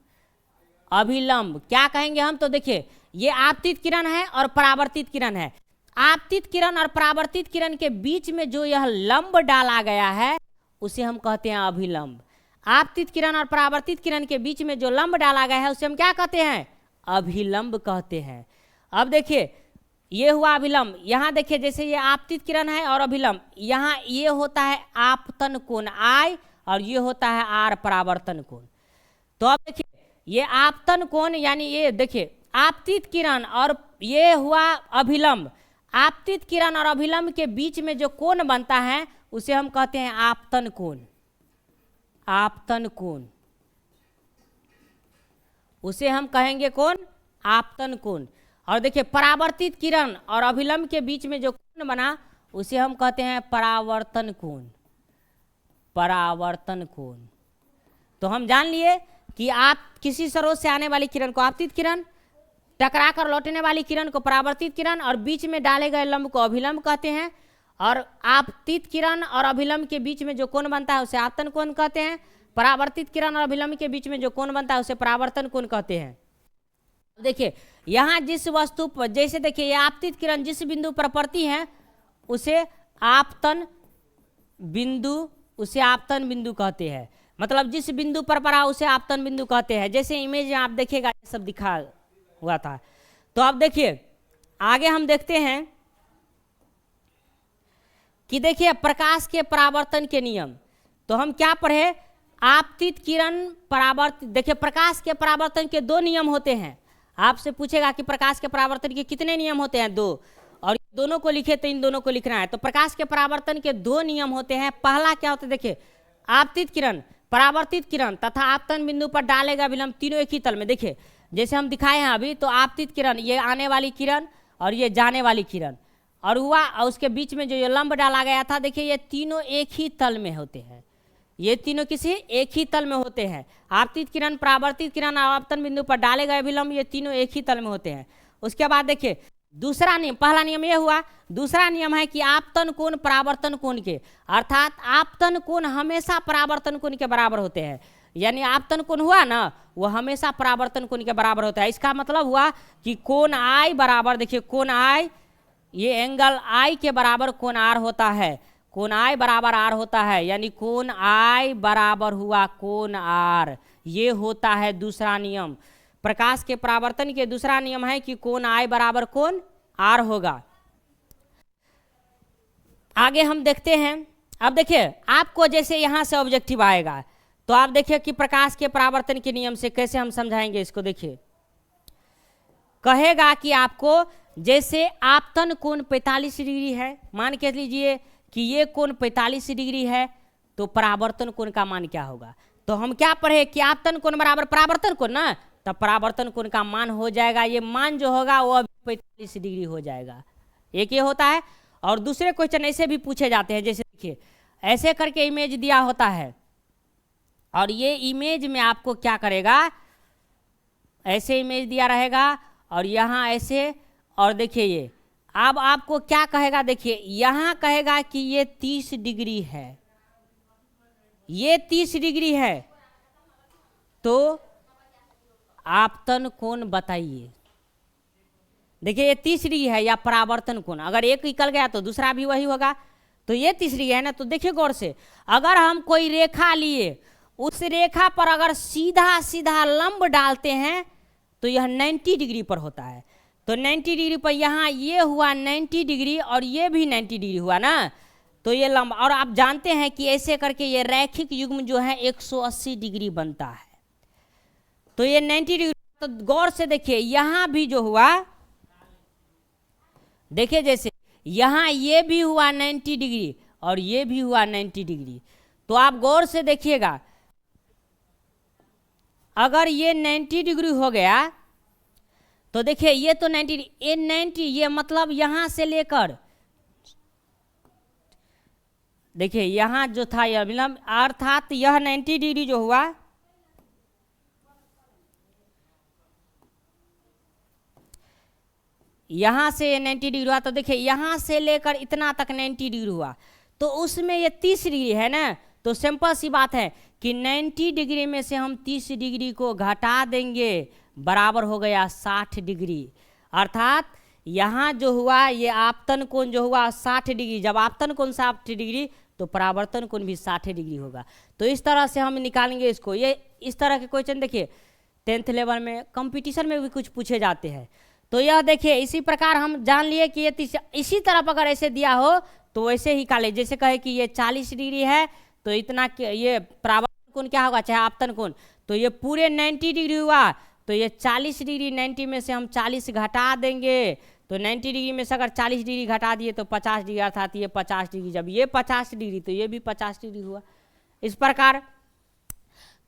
अभिलंब क्या कहेंगे हम, तो देखिए ये आपतित किरण है और परावर्तित किरण है, आपतित किरण और परावर्तित किरण के बीच में जो यह लंब डाला गया है उसे हम कहते हैं अभिलंब। आपतित किरण और परावर्तित किरण के बीच में जो लंब डाला गया है उसे हम क्या कहते हैं, अभिलंब कहते हैं। अब देखिए ये हुआ अभिलंब, यहाँ देखिए जैसे ये आपतित किरण है और अभिलंब, यहाँ ये होता है आपतन कोण I और ये होता है R परावर्तन कोण। तो अब देखिए ये आपतन कोण यानी ये देखिए आपतित किरण और ये हुआ अभिलंब, आपतित किरण और अभिलंब के बीच में जो कोण बनता है उसे हम कहते हैं आपतन कोण, आपतन कोण, उसे हम कहेंगे कौन, आपतन कोण। और देखिए परावर्तित किरण और अभिलंब के बीच में जो कोण बना उसे हम कहते हैं परावर्तन कोण, परावर्तन कोण। तो हम जान लिए कि आप किसी स्रोत से आने वाली किरण को आपतित किरण, टकरा कर लौटने वाली किरण को परावर्तित किरण और बीच में डाले गए लंब को अभिलंब कहते हैं। और आपतित किरण और अभिलंब के बीच में जो कोण बनता है उसे आपतन कोण कहते हैं। परावर्तित किरण और अभिलंब के बीच में जो कोण बनता है उसे परावर्तन कोण कहते हैं। देखिए यहाँ जिस वस्तु पर, जैसे देखिए ये आपतित किरण जिस बिंदु पर पड़ती है उसे आपतन बिंदु, उसे आपतन बिंदु कहते हैं। मतलब जिस बिंदु पर पड़ा उसे आपतन बिंदु कहते हैं। जैसे इमेज में आप देखिएगा ये सब दिखा हुआ था। तो अब देखिए आगे हम देखते हैं कि देखिए प्रकाश के परावर्तन के नियम। तो हम क्या पढ़े, आपतित किरण परावर्तित। देखिए प्रकाश के परावर्तन के दो नियम होते हैं। आपसे पूछेगा कि प्रकाश के परावर्तन के कितने नियम होते हैं, दो, और दोनों को लिखे तो इन दोनों को लिखना है। तो प्रकाश के परावर्तन के दो नियम होते हैं। पहला क्या होता है, देखिए आपतित किरण, परावर्तित किरण तथा आपतन बिंदु पर डालेगा विलंब, तीनों एक ही तल में। देखिए जैसे हम दिखाए हैं अभी, तो आपतित किरण ये आने वाली किरण और ये जाने वाली किरण, और हुआ और उसके बीच में जो ये लंब डाला गया था, देखिए ये तीनों एक ही तल में होते हैं। ये तीनों किसी एक ही तल में होते हैं। आपतित किरण, परावर्तित किरण और आपतन बिंदु पर डाले गए विलंब, ये तीनों एक ही तल में होते हैं। उसके बाद देखिए दूसरा नियम, पहला नियम ये हुआ। दूसरा नियम है कि आपतन कोण परावर्तन कोण के, अर्थात आपतन कोण हमेशा परावर्तन कोण के बराबर होते हैं। यानी आपतन कोण हुआ ना, वो हमेशा परावर्तन कोण के बराबर होता है। इसका मतलब हुआ कि कोण आई बराबर, देखिए कोण आई, ये एंगल आई के बराबर कोण आर होता है। कोण आई बराबर आर होता है, यानी कोण आई बराबर हुआ कोण आर। ये होता है दूसरा नियम। प्रकाश के परावर्तन के दूसरा नियम है कि कोण आई बराबर कोण आर होगा। आगे हम देखते हैं। अब देखिए आपको जैसे यहां से ऑब्जेक्टिव आएगा, तो आप देखिए कि प्रकाश के परावर्तन के नियम से कैसे हम समझाएंगे इसको। देखिए कहेगा कि आपको जैसे आपतन कोण 45 डिग्री है, मान के लीजिए कि ये कोण 45 डिग्री है, तो परावर्तन कोण का मान क्या होगा। तो हम क्या पढ़े कि आपतन कोण बराबर परावर्तन कोण ना, तब परावर्तन कोण का मान हो जाएगा, ये मान जो होगा वो 45 डिग्री हो जाएगा। एक ये होता है। और दूसरे क्वेश्चन ऐसे भी पूछे जाते हैं, जैसे देखिए ऐसे करके इमेज दिया होता है, और ये इमेज में आपको क्या करेगा, ऐसे इमेज दिया रहेगा और यहाँ ऐसे, और देखिए ये अब आपको क्या कहेगा, देखिए यहाँ कहेगा कि ये 30 डिग्री है, ये 30 डिग्री है, तो आपतन कोण बताइए। देखिए ये 30 डिग्री है या परावर्तन कोण, अगर एक निकल गया तो दूसरा भी वही होगा। तो ये 30 डिग्री है ना, तो देखिए गौर से, अगर हम कोई रेखा लिए, उस रेखा पर अगर सीधा सीधा लंब डालते हैं तो यह 90 डिग्री पर होता है। तो 90 डिग्री पर यहाँ ये हुआ 90 डिग्री और ये भी 90 डिग्री हुआ ना, तो ये लंब। और आप जानते हैं कि ऐसे करके ये रैखिक युग्म जो है 180 डिग्री बनता है। तो ये 90 डिग्री, तो गौर से देखिए यहाँ भी जो हुआ, देखिए जैसे यहाँ ये भी हुआ 90 डिग्री और ये भी हुआ 90 डिग्री। तो आप गौर से देखिएगा, अगर ये 90 डिग्री हो गया तो देखिए ये तो 90, ये 90, ये मतलब यहां से लेकर, देखिए यहां जो था यह विलंब, अर्थात यह 90 डिग्री जो हुआ, यहां से 90 डिग्री हुआ, तो देखिए यहां से लेकर इतना तक 90 डिग्री हुआ, तो उसमें ये 30 डिग्री है ना। तो सिंपल सी बात है कि 90 डिग्री में से हम 30 डिग्री को घटा देंगे, बराबर हो गया 60 डिग्री। अर्थात यहाँ जो हुआ ये आपतन कोण जो हुआ 60 डिग्री, जब आपतन कोण 60 डिग्री तो परावर्तन कोण भी 60 डिग्री होगा। तो इस तरह से हम निकालेंगे इसको। ये इस तरह के क्वेश्चन देखिए 10th लेवल में कंपटीशन में भी कुछ पूछे जाते हैं। तो यह देखिए इसी प्रकार हम जान लिए कि ये इसी तरफ अगर ऐसे दिया हो तो वैसे ही निकाले। जैसे कहे कि ये 40 डिग्री है तो इतना ये परावर्तन कोण क्या होगा, चाहे आपतन कोण, तो ये पूरे 90 डिग्री हुआ, तो ये 40 डिग्री 90 में से हम 40 घटा देंगे, तो 90 डिग्री में से अगर 40 डिग्री घटा दिए तो 50 डिग्री, अर्थात ये 50 डिग्री, जब ये 50 डिग्री तो ये भी 50 डिग्री हुआ। इस प्रकार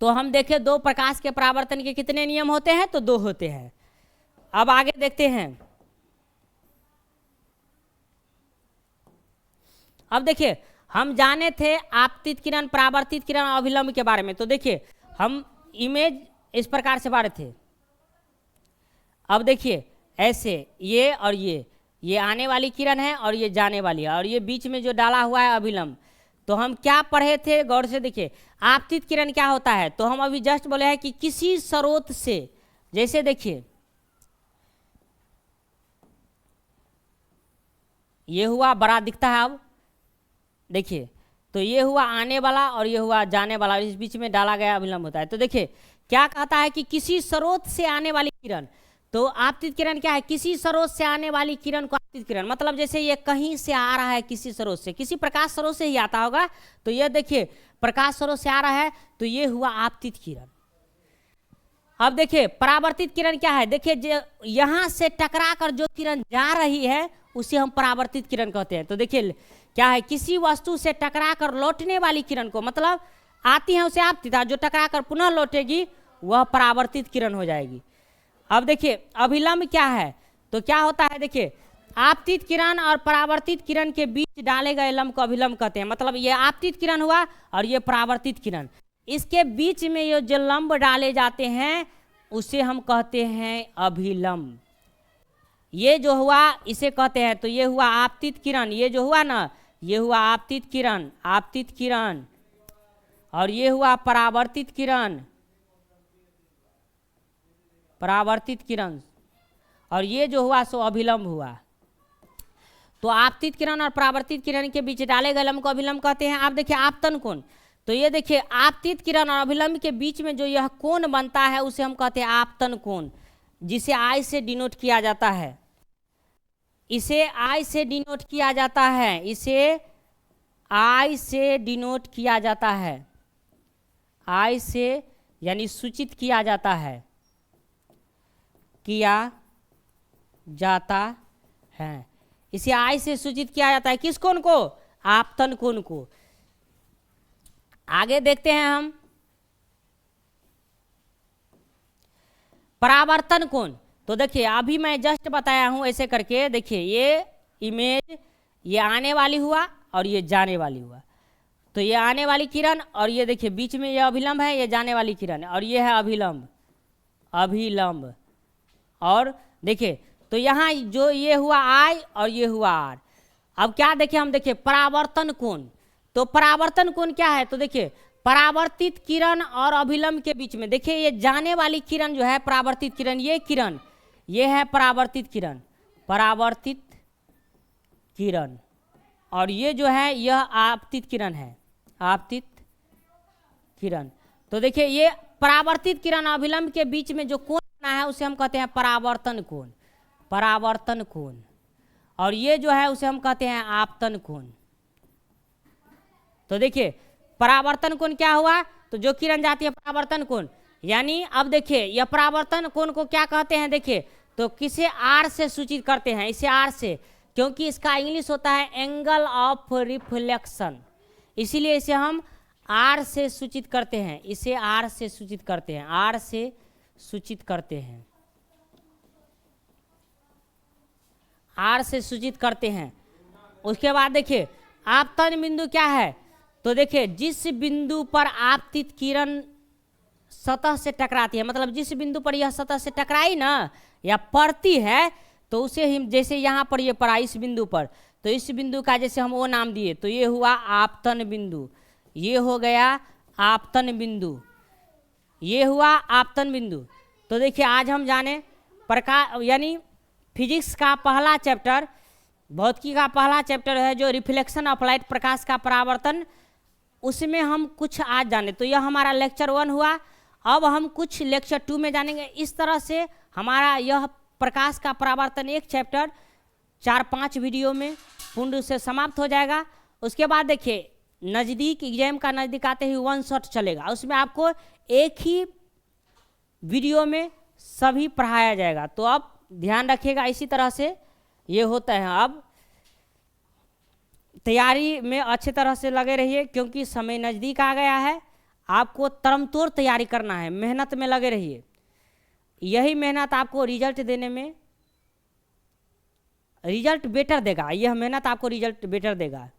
तो हम देखें दो प्रकाश के परावर्तन के कितने नियम होते हैं, तो दो होते हैं। अब आगे देखते हैं। अब देखिए हम जाने थे आपतित किरण, परावर्तित किरण, अभिलंब के बारे में। तो देखिए हम इमेज इस प्रकार से बांटे थे। अब देखिए ऐसे ये और ये आने वाली किरण है और ये जाने वाली है, और ये बीच में जो डाला हुआ है अभिलंब। तो हम क्या पढ़े थे, गौर से देखिए। आपतित किरण क्या होता है, तो हम अभी जस्ट बोले हैं कि किसी स्रोत से, जैसे देखिए ये हुआ बड़ा दिखता है। अब देखिए तो ये हुआ आने वाला और ये हुआ जाने वाला, इस बीच में डाला गया अभिलंब होता है। तो देखिए क्या कहता है कि किसी स्रोत से आने वाली किरण। तो आपतित किरण क्या है, किसी स्रोत से आने वाली किरण को आपतित किरण, मतलब जैसे ये कहीं से आ रहा है, किसी स्रोत से, किसी प्रकाश स्रोत से ही आता होगा। तो ये देखिए प्रकाश स्रोत से आ रहा है, तो ये हुआ आपतित किरण। अब देखिए परावर्तित किरण क्या है, देखिए यहां से टकरा कर जो किरण जा रही है उसे हम परावर्तित किरण कहते हैं। तो देखिए क्या है, किसी वस्तु से टकरा कर लौटने वाली किरण को, मतलब आती है उसे आपतित, जो टकरा कर पुनः लौटेगी वह परावर्तित किरण हो जाएगी। अब देखिए अभिलंब क्या है, तो क्या होता है, देखिए आपतित किरण और परावर्तित किरण के बीच डाले गए लंब को अभिलंब कहते हैं। मतलब ये आपतित किरण हुआ और ये परावर्तित किरण, इसके बीच में ये जो लंब डाले जाते हैं उसे हम कहते हैं अभिलंब। ये जो हुआ इसे कहते हैं, तो ये हुआ आपतित किरण, ये जो हुआ ना ये हुआ आपतित किरण, आपतित किरण, और ये हुआ परावर्तित किरण, परावर्तित किरण, और ये जो हुआ सो अभिलंब हुआ। तो आपतित किरण और परावर्तित किरण के बीच डाले गए लंब को अभिलंब कहते हैं। आप देखिए आपतन कोण, तो ये देखिए आपतित किरण और अभिलंब के बीच में जो यह कोण बनता है उसे हम कहते हैं आपतन कोण, जिसे आई से डिनोट किया जाता है। इसे आई से डिनोट किया जाता है, इसे आई से डिनोट किया जाता है, आई से यानी सूचित किया जाता है, किया जाता है। इसे आई से सूचित किया जाता है, किस कोण को, आपतन कोण को। आगे देखते हैं हम परावर्तन कोण। तो देखिए अभी मैं जस्ट बताया हूं ऐसे करके, देखिए ये इमेज, ये आने वाली हुआ और ये जाने वाली हुआ। तो ये आने वाली किरण और ये देखिए बीच में ये अभिलंब है, ये जाने वाली किरण, और ये है अभिलंब, अभिलंब। और देखिए तो यहाँ जो ये हुआ आई और ये हुआ आर। अब क्या देखिए हम देखिए परावर्तन कोण। तो परावर्तन कोण क्या है, तो देखिए परावर्तित किरण और अभिलंब के बीच में, देखिए ये जाने वाली किरण जो है परावर्तित किरण, ये किरण ये है परावर्तित किरण, परावर्तित किरण, और ये जो है यह आपतित किरण है, आपतित किरण। तो देखिए ये परावर्तित किरण और अभिलंब के बीच में जो कोण बना है उसे हम कहते हैं परावर्तन कोण, परावर्तन कोण, और ये जो है उसे हम कहते हैं आपतन कोण। तो देखिए परावर्तन कोण क्या हुआ, तो जो किरण जाती है परावर्तन कोण, यानी अब देखिए यह परावर्तन कोण को क्या कहते हैं, देखिए तो किसे आर से सूचित करते हैं, इसे आर से, क्योंकि इसका इंग्लिश होता है एंगल ऑफ रिफ्लेक्शन, इसीलिए इसे हम आर से सूचित करते हैं, इसे आर से सूचित करते हैं, आर से सूचित करते हैं, आर से सूचित करते हैं। उसके बाद देखिए आपतन बिंदु क्या है, तो देखिए जिस बिंदु पर आपतित किरण सतह से टकराती है, मतलब जिस बिंदु पर यह सतह से टकराई ना या पड़ती है, तो उसे हम, जैसे यहाँ पर ये पड़ा इस बिंदु पर, तो इस बिंदु का जैसे हम वो नाम दिए, तो ये हुआ आपतन बिंदु, ये हो गया आपतन बिंदु, ये हुआ आपतन बिंदु। तो देखिए आज हम जाने प्रकाश यानी फिजिक्स का पहला चैप्टर, भौतिकी का पहला चैप्टर है जो रिफ्लेक्शन ऑफ लाइट, प्रकाश का परावर्तन, उसमें हम कुछ आज जाने। तो यह हमारा लेक्चर 1 हुआ। अब हम कुछ लेक्चर 2 में जानेंगे। इस तरह से हमारा यह प्रकाश का परावर्तन एक चैप्टर 4-5 वीडियो में पूर्ण रूप से समाप्त हो जाएगा। उसके बाद देखिए नज़दीक एग्जाम का नज़दीक आते ही 1 शॉट चलेगा, उसमें आपको एक ही वीडियो में सभी पढ़ाया जाएगा। तो अब ध्यान रखिएगा, इसी तरह से ये होता है। अब तैयारी में अच्छे तरह से लगे रहिए, क्योंकि समय नज़दीक आ गया है। आपको तरमतोड़ तैयारी करना है, मेहनत में लगे रहिए। यही मेहनत आपको रिजल्ट देने में रिजल्ट बेटर देगा, यह मेहनत आपको रिजल्ट बेटर देगा।